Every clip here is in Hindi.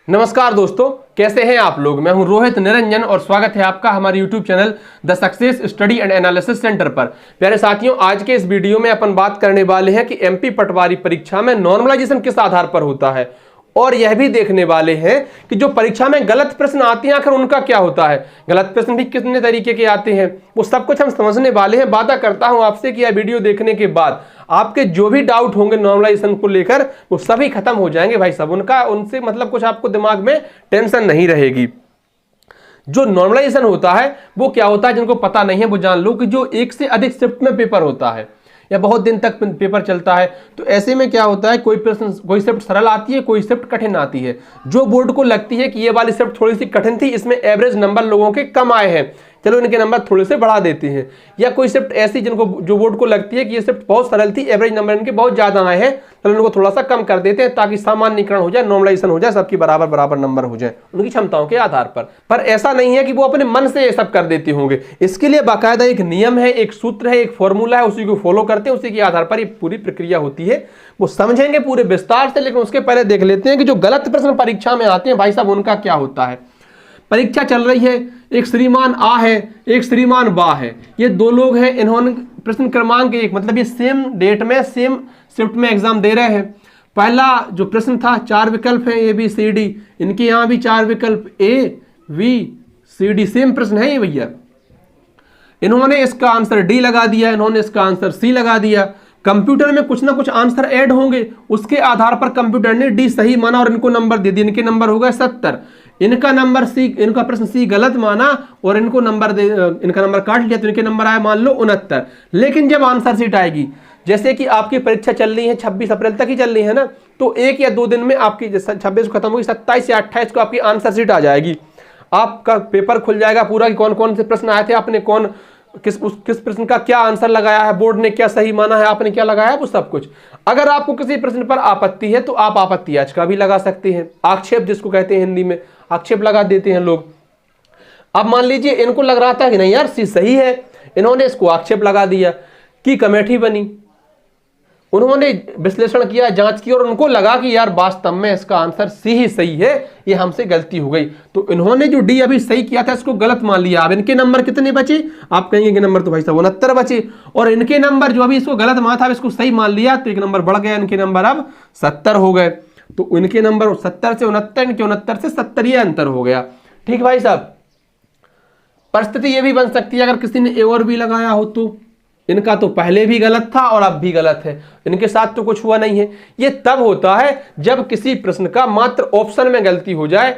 नमस्कार दोस्तों, कैसे हैं आप लोग। मैं हूं रोहित निरंजन और स्वागत है आपका हमारे YouTube channel the success study and analysis centre पर। प्यारे साथियों, आज के इस वीडियो में अपन बात करने वाले हैं कि एमपी पटवारी परीक्षा में नॉर्मलाइजेशन किस आधार पर होता है और यह भी देखने वाले हैं कि जो परीक्षा में गलत प्रश्न आते हैं आखिर उनका क्या होता है। गलत प्रश्न भी कितने तरीके के आते हैं वो सब कुछ हम समझने वाले हैं। वादा करता हूं आपसे कि यह वीडियो देखने के बाद आपके जो भी डाउट होंगे नॉर्मलाइजेशन को लेकर वो सभी खत्म हो जाएंगे भाई साहब। उनसे मतलब कुछ आपको दिमाग में टेंशन नहीं रहेगी। जो नॉर्मलाइजेशन होता है वो क्या होता है, जिनको पता नहीं है वो जान लो कि जो एक से अधिक शिफ्ट में पेपर होता है या बहुत दिन तक पेपर चलता है। तो ऐसे में क्या होता है, कोई शिफ्ट सरल आती है, कोई शिफ्ट कठिन आती है। जो बोर्ड को लगती है कि ये वाली शिफ्ट थोड़ी सी कठिन थी, इसमें एवरेज नंबर लोगों के कम आए हैं, चलो इनके नंबर थोड़े से बढ़ा देते हैं। या कोई शिफ्ट ऐसी जो बोर्ड को लगती है कि ये शिफ्ट बहुत सरल थी, एवरेज नंबर इनके बहुत ज्यादा आए हैं, चलो इनको थोड़ा सा कम कर देते हैं ताकि सामान्यीकरण हो जाए, नॉर्मलाइजेशन हो जाए, सबकी बराबर बराबर नंबर हो जाए उनकी क्षमताओं के आधार पर ऐसा नहीं है कि वो अपने मन से ये सब कर देते होंगे। इसके लिए बाकायदा एक नियम है, एक सूत्र है, एक फॉर्मूला है, उसी को फॉलो करते हैं, उसी के आधार पर ये पूरी प्रक्रिया होती है। वो समझेंगे पूरे विस्तार से, लेकिन उसके पहले देख लेते हैं कि जो गलत प्रश्न परीक्षा में आते हैं भाई साहब उनका क्या होता है। परीक्षा चल रही है, एक श्रीमान आ है, एक श्रीमान बा है, ये दो लोग हैं। इन्होंने प्रश्न क्रमांक 1 मतलब ये सेम डेट में सेम शिफ्ट में एग्जाम दे रहे हैं। पहला जो प्रश्न था 4 विकल्प हैं ए बी सी डी, इनके यहाँ भी 4 विकल्प A B C D same प्रश्न है ये भैया। इन्होंने इसका आंसर डी लगा दिया, इन्होंने इसका आंसर सी लगा दिया। कंप्यूटर में कुछ ना कुछ आंसर ऐड होंगे, उसके आधार पर कंप्यूटर ने डी सही माना और इनको नंबर दे दिया। इनके नंबर हो गए 70, इनका नंबर सी, इनका प्रश्न सी गलत माना और इनको नंबर इनका नंबर काट लिया तो इनके नंबर आए मान लो 69। लेकिन जब आंसर सीट आएगी, जैसे कि आपकी परीक्षा चल रही है 26 अप्रैल तक ही चल रही है ना, तो 1 या 2 दिन में आपकी 26 को खत्म होगी, 27 या 28 को आपकी आंसर सीट आ जाएगी। आपका पेपर खुल जाएगा पूरा कि कौन कौन से प्रश्न आए थे, आपने किस प्रश्न का क्या आंसर लगाया है, बोर्ड ने क्या सही माना है, आपने क्या लगाया है, वो सब कुछ। अगर आपको किसी प्रश्न पर आपत्ति है तो आप आपत्ति याचिका भी लगा सकते हैं, आक्षेप जिसको कहते हैं हिंदी में, आक्षेप लगा देते हैं लोग। अब मान लीजिए इनको लग रहा था कि नहीं यार सी सही है, इन्होंने इसको आक्षेप लगा दिया कि कमेटी बनी, उन्होंने विश्लेषण किया, जांच की और उनको लगा कि यार वास्तव में इसका आंसर सी ही सही है, ये हमसे गलती हो गई, तो इन्होंने जो डी अभी सही किया था इसको गलत मान लिया। अब इनके नंबर कितने बचे, आप कहेंगे कि नंबर तो भाई साहब 69 बचे, और इनके नंबर जो अभी इसको गलत माना था इसको सही मान लिया तो एक नंबर बढ़ गया, इनके नंबर अब 70 हो गए। तो इनके नंबर 70 से 69, इनके 69 से 70 ये अंतर हो गया। ठीक भाई साहब, परिस्थिति ये भी बन सकती है अगर किसी ने ए और बी लगाया हो तो इनका तो पहले भी गलत था और अब भी गलत है, इनके साथ तो कुछ हुआ नहीं है। ये तब होता है जब किसी प्रश्न का मात्र ऑप्शन में गलती हो जाए,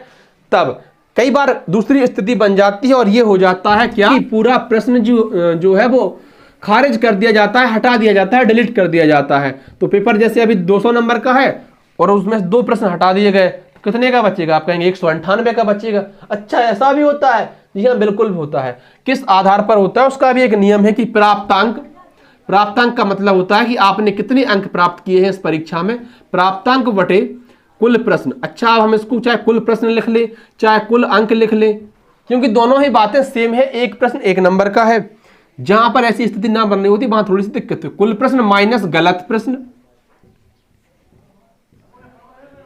तब कई बार दूसरी स्थिति बन जाती है और ये हो जाता है क्या कि पूरा प्रश्न जो है वो खारिज कर दिया जाता है, हटा दिया जाता है, डिलीट कर दिया जाता है। तो पेपर जैसे अभी 200 नंबर का है और उसमें 2 प्रश्न हटा दिए गए, कितने का बचेगा, आप कहेंगे 198 का बचेगा। अच्छा ऐसा भी होता है, जी हाँ बिल्कुल होता है। किस आधार पर होता है उसका भी एक नियम है कि प्राप्तांक। प्राप्तांक का मतलब होता है कि आपने कितने अंक प्राप्त किए हैं इस परीक्षा में, प्राप्तांक बटे कुल प्रश्न। अच्छा अब हम इसको चाहे कुल प्रश्न लिख ले चाहे कुल अंक लिख ले, क्योंकि दोनों ही बातें सेम है, एक प्रश्न 1 नंबर का है। जहां पर ऐसी स्थिति ना बननी होती वहां थोड़ी सी दिक्कत है। कुल प्रश्न माइनस गलत प्रश्न,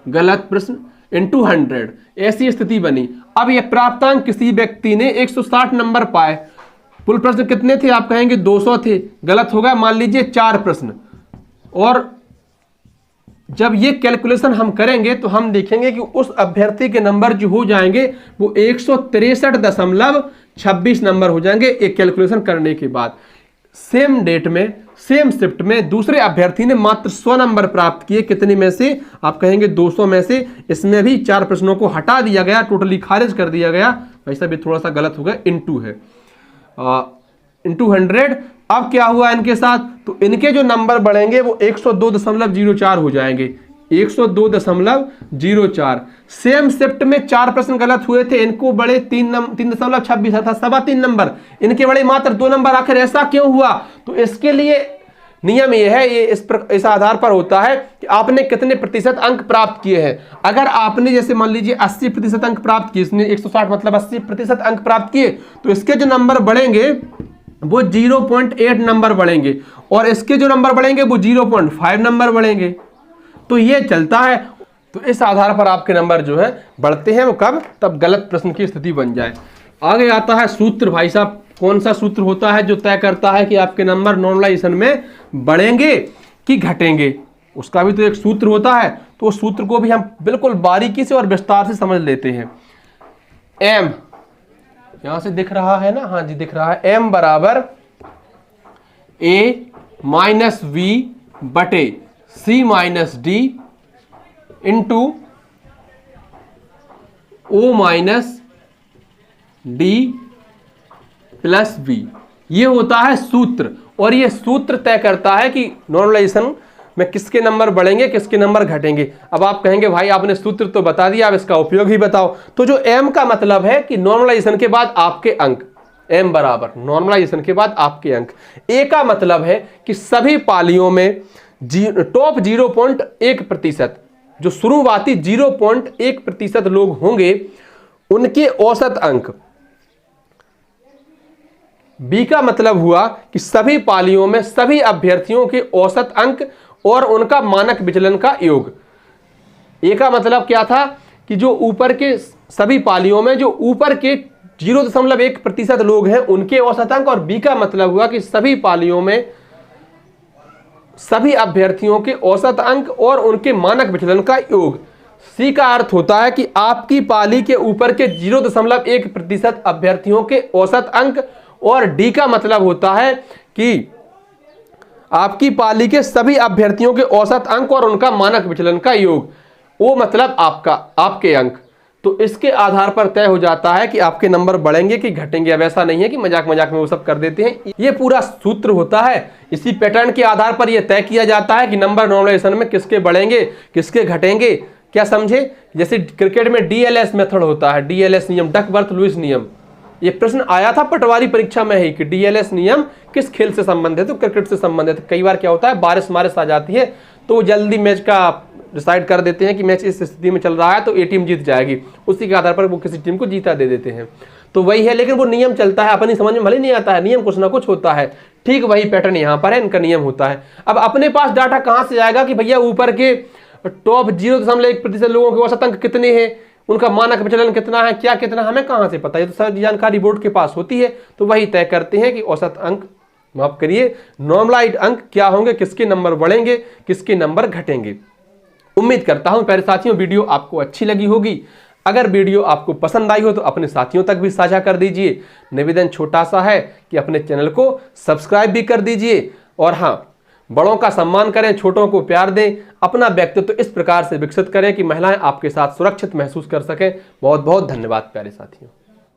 गलत प्रश्न इंटू 100, ऐसी स्थिति बनी। अब यह प्राप्तांक किसी व्यक्ति ने 160 नंबर पाए, कुल प्रश्न कितने थे, आप कहेंगे 200 थे, गलत हो गया मान लीजिए 4 प्रश्न। और जब ये कैलकुलेशन हम करेंगे तो हम देखेंगे कि उस अभ्यर्थी के नंबर जो हो जाएंगे वो 163.26 नंबर हो जाएंगे एक कैलकुलेशन करने के बाद। सेम डेट में सेम शिफ्ट में दूसरे अभ्यर्थी ने मात्र 100 नंबर प्राप्त किए, कितने में से, आप कहेंगे 200 में से। इसमें भी 4 प्रश्नों को हटा दिया गया, टोटली खारिज कर दिया गया, वैसा भी थोड़ा सा गलत हो गया, इंटू है इंटू 100। अब क्या हुआ इनके साथ, तो इनके जो नंबर बढ़ेंगे वो 102.04 हो जाएंगे, 102.04। सेम शिफ्ट में 4 प्रश्न गलत हुए थे, इनको बड़े 3.26 था, 3.25 नंबर, इनके बड़े मात्र 2 नंबर। आखिर ऐसा क्यों हुआ, तो इसके लिए नियम ये है, ये इस आधार पर होता है कि आपने कितने प्रतिशत अंक प्राप्त किए हैं। अगर आपने जैसे मान लीजिए 80% अंक प्राप्त किए, इसने 160 मतलब 80% अंक प्राप्त किए, तो इसके जो नंबर बढ़ेंगे वो 0.8 नंबर बढ़ेंगे और इसके जो नंबर बढ़ेंगे वो 0.5 नंबर बढ़ेंगे। तो ये चलता है। तो इस आधार पर आपके नंबर जो है बढ़ते हैं। वो कब? तब गलत प्रश्न की स्थिति बन जाए। आगे आता है सूत्र। भाई साहब, कौन सा सूत्र होता है जो तय करता है कि आपके नंबर नॉर्मलाइजेशन में बढ़ेंगे कि घटेंगे? उसका भी तो एक सूत्र होता है। तो उस सूत्र को भी हम बिल्कुल बारीकी से और विस्तार से समझ लेते हैं। m यहां से दिख रहा है ना? हाँ जी, दिख रहा है। m बराबर a माइनस v बटे c minus d into o minus d plus v, ये होता है सूत्र। और ये सूत्र तय करता है कि नॉर्मलाइजेशन में किसके नंबर बढ़ेंगे, किसके नंबर घटेंगे। अब आप कहेंगे भाई आपने सूत्र तो बता दिया, अब इसका उपयोग ही बताओ। तो जो m का मतलब है कि नॉर्मलाइजेशन के बाद आपके अंक, m बराबर नॉर्मलाइजेशन के बाद आपके अंक। a का मतलब है कि सभी पालियों में टॉप 0.1%, जो शुरुआती 0.1% लोग होंगे उनके औसत अंक। b का मतलब हुआ कि सभी पालियों में सभी अभ्यर्थियों के औसत अंक और उनका मानक विचलन का योग। a का मतलब क्या था कि जो ऊपर के सभी पालियों में जो ऊपर के 0.1% लोग हैं उनके औसत अंक। और b का मतलब हुआ कि सभी पालियों में सभी अभ्यर्थियों के औसत अंक और उनके मानक विचलन का योग। सी का अर्थ होता है कि आपकी पाली के ऊपर के 0.1% अभ्यर्थियों के औसत अंक। और डी का मतलब होता है कि आपकी पाली के सभी अभ्यर्थियों के औसत अंक और उनका मानक विचलन का योग। वो मतलब आपके अंक। तो इसके आधार पर तय हो जाता है कि आपके नंबर बढ़ेंगे कि घटेंगे। अब ऐसा नहीं है कि मजाक मजाक में वो सब कर देते हैं, ये पूरा सूत्र होता है। इसी पैटर्न के आधार पर यह तय किया जाता है कि नंबर नॉर्मलाइजेशन में किसके बढ़ेंगे, किसके घटेंगे। क्या समझे? जैसे क्रिकेट में डीएलएस मेथड होता है, डीएलएस नियम, डकवर्थ लुईस नियम। ये प्रश्न आया था पटवारी परीक्षा में ही कि डीएलएस नियम किस खेल से संबंधित है? तो क्रिकेट से संबंधित। कई बार क्या होता है, बारिश आ जाती है तो जल्दी मैच का डिसाइड कर देते हैं कि मैच इस स्थिति में चल रहा है तो ए टीम जीत जाएगी, उसी के आधार पर वो किसी टीम को जीता दे देते हैं। तो वही है, लेकिन वो नियम चलता है, अपनी समझ में भले नहीं आता है, नियम कुछ ना कुछ होता है। ठीक वही पैटर्न यहाँ पर है, इनका नियम होता है। अब अपने पास डाटा कहाँ से आएगा कि भैया ऊपर के टॉप 0.1% लोगों के औसत अंक कितने हैं, उनका मानक विचलन कितना है, क्या कितना, हमें कहाँ से पता है? तो सारी जानकारी बोर्ड के पास होती है। तो वही तय करते हैं कि औसत अंक, माफ करिए, नॉर्मलाइज्ड अंक क्या होंगे, किसके नंबर बढ़ेंगे, किसके नंबर घटेंगे। उम्मीद करता हूं प्यारे साथियों वीडियो आपको अच्छी लगी होगी। अगर वीडियो आपको पसंद आई हो तो अपने साथियों तक भी साझा कर दीजिए। निवेदन छोटा सा है कि अपने चैनल को सब्सक्राइब भी कर दीजिए। और हाँ, बड़ों का सम्मान करें, छोटों को प्यार दें, अपना व्यक्तित्व इस प्रकार से विकसित करें कि महिलाएं आपके साथ सुरक्षित महसूस कर सकें। बहुत बहुत धन्यवाद प्यारे साथियों।